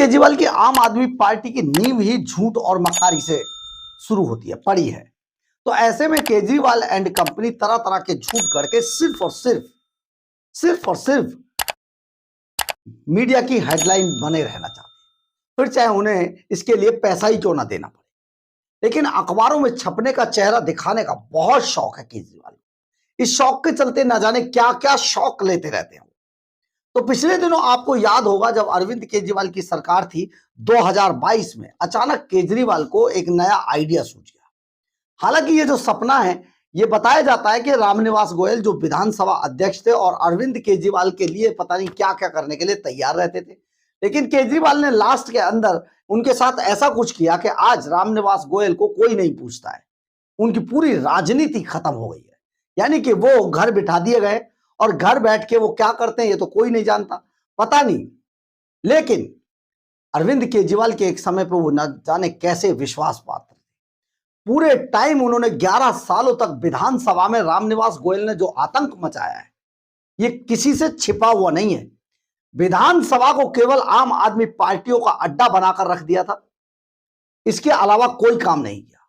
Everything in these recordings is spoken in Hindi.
केजरीवाल की आम आदमी पार्टी की नींव ही झूठ और मक्कारी से शुरू होती है, पड़ी है। तो ऐसे में केजरीवाल एंड कंपनी तरह तरह के झूठ गढ़ के सिर्फ मीडिया की हेडलाइन बने रहना चाहते हैं, फिर चाहे उन्हें इसके लिए पैसा ही क्यों ना देना पड़े। लेकिन अखबारों में छपने का, चेहरा दिखाने का बहुत शौक है केजरीवाल को। इस शौक के चलते न जाने क्या क्या शौक लेते रहते हैं। तो पिछले दिनों आपको याद होगा, जब अरविंद केजरीवाल की सरकार थी 2022 में, अचानक केजरीवाल को एक नया आइडिया सूझ गया। हालांकि ये जो सपना है, ये बताया जाता है कि रामनिवास गोयल जो विधानसभा अध्यक्ष थे और अरविंद केजरीवाल के लिए पता नहीं क्या क्या करने के लिए तैयार रहते थे, लेकिन केजरीवाल ने लास्ट के अंदर उनके साथ ऐसा कुछ किया कि आज रामनिवास गोयल को कोई नहीं पूछता है। उनकी पूरी राजनीति खत्म हो गई है, यानी कि वो घर बिठा दिए गए और घर बैठ के वो क्या करते हैं ये तो कोई नहीं जानता, पता नहीं। लेकिन अरविंद केजरीवाल के एक समय पर वो न जाने कैसे विश्वास पात्र थे। पूरे टाइम उन्होंने 11 सालों तक विधानसभा में रामनिवास गोयल ने जो आतंक मचाया है, ये किसी से छिपा हुआ नहीं है। विधानसभा को केवल आम आदमी पार्टियों का अड्डा बनाकर रख दिया था, इसके अलावा कोई काम नहीं किया।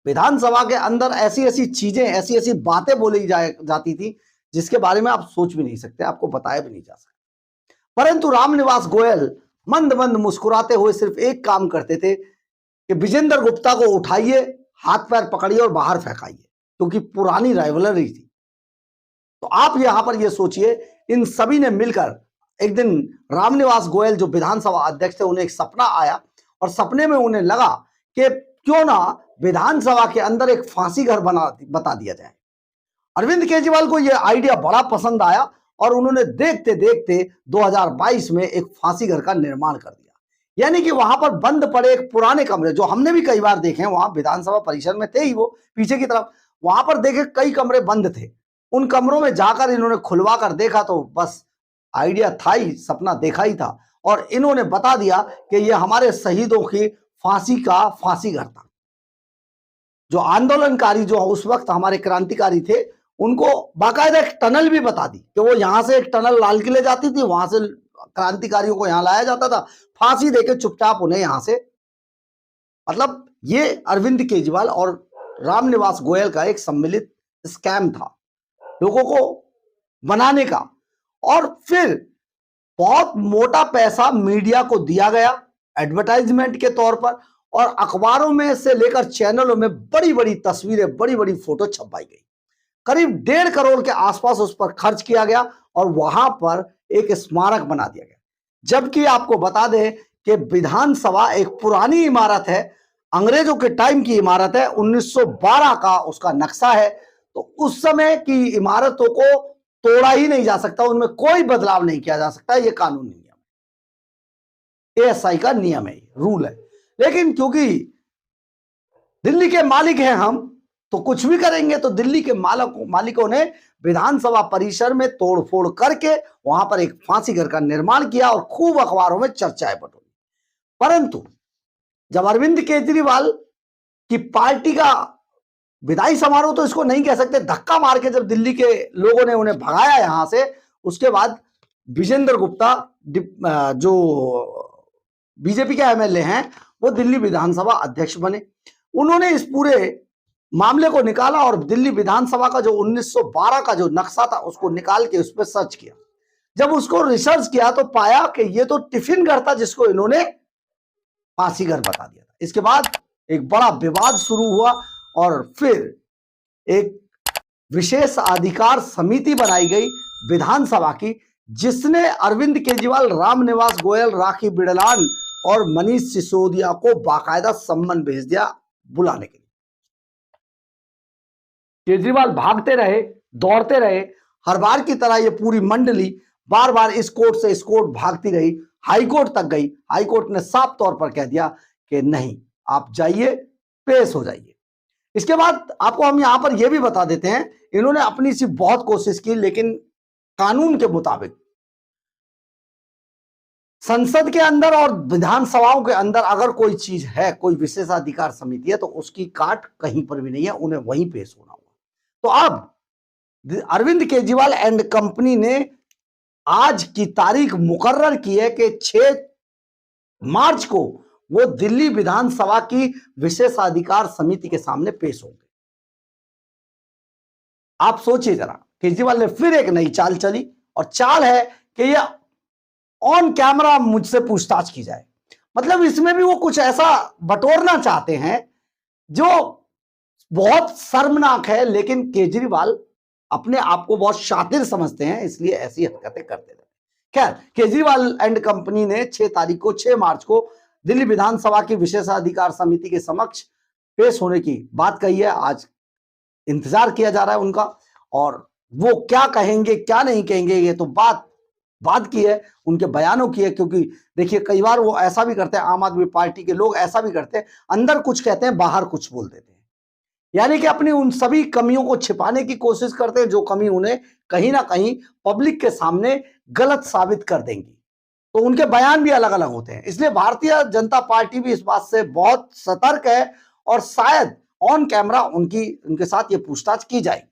विधानसभा के अंदर ऐसी ऐसी चीजें, ऐसी ऐसी बातें बोली जाती थी जिसके बारे में आप सोच भी नहीं सकते, आपको बताया भी नहीं जा सकता। परंतु रामनिवास गोयल मंद मंद मुस्कुराते हुए सिर्फ एक काम करते थे कि विजेंद्र गुप्ता को उठाइए, हाथ पैर पकड़िए और बाहर फेंकाइए, क्योंकि पुरानी राइवलरी थी। तो आप यहां पर ये सोचिए, इन सभी ने मिलकर एक दिन रामनिवास गोयल जो विधानसभा अध्यक्ष थे, उन्हें एक सपना आया और सपने में उन्हें लगा कि क्यों ना विधानसभा के अंदर एक फांसी घर बता दिया जाए। अरविंद केजरीवाल को यह आइडिया बड़ा पसंद आया और उन्होंने देखते देखते 2022 में एक फांसी घर का निर्माण कर दिया। यानी कि वहां पर बंद पड़े एक पुराने कमरे, जो हमने भी कई बार देखे, वहां विधानसभा परिसर में थे ही वो पीछे की तरफ, वहां पर देखे कई कमरे बंद थे। उन कमरों में जाकर इन्होंने खुलवा कर देखा तो बस आइडिया था ही, सपना देखा ही था, और इन्होंने बता दिया कि यह हमारे शहीदों की फांसी का फांसी घर था। जो आंदोलनकारी, जो उस वक्त हमारे क्रांतिकारी थे, उनको बाकायदा एक टनल भी बता दी कि वो यहां से एक टनल लाल किले जाती थी, वहां से क्रांतिकारियों को यहां लाया जाता था, फांसी देके चुपचाप उन्हें यहां से। मतलब ये अरविंद केजरीवाल और रामनिवास गोयल का एक सम्मिलित स्कैम था, लोगों को बनाने का। और फिर बहुत मोटा पैसा मीडिया को दिया गया एडवर्टाइजमेंट के तौर पर, और अखबारों में से लेकर चैनलों में बड़ी बड़ी तस्वीरें, बड़ी बड़ी फोटो छपवाई गई। करीब 1.5 करोड़ के आसपास उस पर खर्च किया गया और वहां पर एक स्मारक बना दिया गया। जबकि आपको बता दें कि विधानसभा एक पुरानी इमारत है, अंग्रेजों के टाइम की इमारत है, 1912 का उसका नक्शा है। तो उस समय की इमारतों को तोड़ा ही नहीं जा सकता, उनमें कोई बदलाव नहीं किया जा सकता, यह कानूनी नियम है, एएसआई का नियम है, रूल है। लेकिन क्योंकि दिल्ली के मालिक हैं हम, तो कुछ भी करेंगे। तो दिल्ली के मालिकों ने विधानसभा परिसर में तोड़फोड़ करके वहां पर एक फांसी घर का निर्माण किया और खूब अखबारों में चर्चाएं बटोरी। परंतु जब अरविंद केजरीवाल की पार्टी का विदाई समारोह, तो इसको नहीं कह सकते, धक्का मार के जब दिल्ली के लोगों ने उन्हें भगाया यहां से, उसके बाद विजेंद्र गुप्ता जो बीजेपी के एमएलए हैं, वो दिल्ली विधानसभा अध्यक्ष बने। उन्होंने इस पूरे मामले को निकाला और दिल्ली विधानसभा का जो 1912 का जो नक्शा था उसको निकाल के उस पर सर्च किया। जब उसको रिसर्च किया तो पाया कि ये तो टिफिन घर था, जिसको इन्होंने फांसी घर बता दिया था। इसके बाद एक बड़ा विवाद शुरू हुआ और फिर एक विशेष अधिकार समिति बनाई गई विधानसभा की, जिसने अरविंद केजरीवाल, रामनिवास गोयल, राखी बिड़लान और मनीष सिसोदिया को बाकायदा सम्मन भेज दिया बुलाने के लिए। केजरीवाल भागते रहे, दौड़ते रहे, हर बार की तरह ये पूरी मंडली बार बार इस कोर्ट से इस कोर्ट भागती रही, हाईकोर्ट तक गई। हाईकोर्ट ने साफ तौर पर कह दिया कि नहीं, आप जाइए, पेश हो जाइए। इसके बाद आपको हम यहां पर यह भी बता देते हैं, इन्होंने अपनी सी बहुत कोशिश की, लेकिन कानून के मुताबिक संसद के अंदर और विधानसभाओं के अंदर अगर कोई चीज है, कोई विशेषाधिकार समिति है, तो उसकी काट कहीं पर भी नहीं है, उन्हें वहीं पेश होना होगा। तो अब अरविंद केजरीवाल एंड कंपनी ने आज की तारीख मुकर्रर की है कि 6 मार्च को वो दिल्ली विधानसभा की विशेषाधिकार समिति के सामने पेश होंगे। आप सोचिए जरा, केजरीवाल ने फिर एक नई चाल चली और चाल है कि ये ऑन कैमरा मुझसे पूछताछ की जाए। मतलब इसमें भी वो कुछ ऐसा बटोरना चाहते हैं जो बहुत शर्मनाक है, लेकिन केजरीवाल अपने आप को बहुत शातिर समझते हैं, इसलिए ऐसी हरकतें करते रहते हैं। खैर, केजरीवाल एंड कंपनी ने 6 मार्च को दिल्ली विधानसभा की विशेषाधिकार समिति के समक्ष पेश होने की बात कही है। आज इंतजार किया जा रहा है उनका, और वो क्या कहेंगे क्या नहीं कहेंगे ये तो बात की है, उनके बयानों की है। क्योंकि देखिए, कई बार वो ऐसा भी करते हैं, आम आदमी पार्टी के लोग ऐसा भी करते हैं, अंदर कुछ कहते हैं बाहर कुछ बोल देते हैं, यानी कि अपनी उन सभी कमियों को छिपाने की कोशिश करते हैं जो कमी उन्हें कहीं ना कहीं पब्लिक के सामने गलत साबित कर देंगी। तो उनके बयान भी अलग अलग होते हैं। इसलिए भारतीय जनता पार्टी भी इस बात से बहुत सतर्क है और शायद ऑन कैमरा उनके साथ ये पूछताछ की जाए,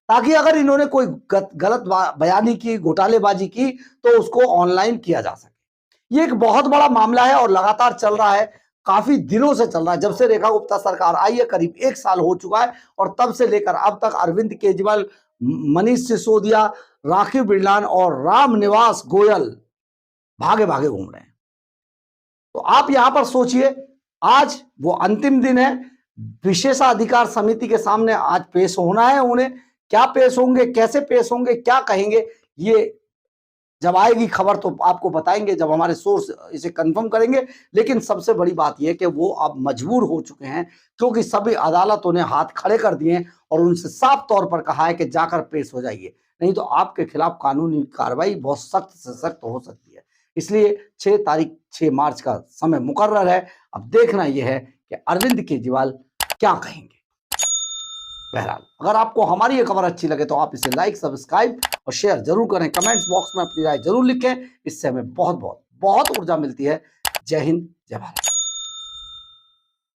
ताकि अगर इन्होंने कोई गलत बयानी की, घोटालेबाजी की, तो उसको ऑनलाइन किया जा सके। ये एक बहुत बड़ा मामला है और लगातार चल रहा है, काफी दिनों से चल रहा है। जब से रेखा गुप्ता सरकार आई है करीब 1 साल हो चुका है, और तब से लेकर अब तक अरविंद केजरीवाल, मनीष सिसोदिया, राखी बिरलान और रामनिवास गोयल भागे भागे घूम रहे हैं। तो आप यहां पर सोचिए, आज वो अंतिम दिन है, विशेषाधिकार समिति के सामने आज पेश होना है उन्हें। क्या पेश होंगे, कैसे पेश होंगे, क्या कहेंगे, ये जब आएगी खबर तो आपको बताएंगे, जब हमारे सोर्स इसे कंफर्म करेंगे। लेकिन सबसे बड़ी बात यह है कि वो अब मजबूर हो चुके हैं, क्योंकि सभी अदालतों ने हाथ खड़े कर दिए हैं और उनसे साफ तौर पर कहा है कि जाकर पेश हो जाइए, नहीं तो आपके खिलाफ कानूनी कार्रवाई बहुत सख्त से सख्त हो सकती है। इसलिए 6 मार्च का समय मुकर्रर है। अब देखना यह है कि अरविंद केजरीवाल क्या कहेंगे। बहरहाल, अगर आपको हमारी ये खबर अच्छी लगे तो आप इसे लाइक, सब्सक्राइब और शेयर जरूर करें। कमेंट्स बॉक्स में अपनी राय जरूर लिखें, इससे हमें बहुत बहुत बहुत ऊर्जा मिलती है। जय हिंद, जय भारत।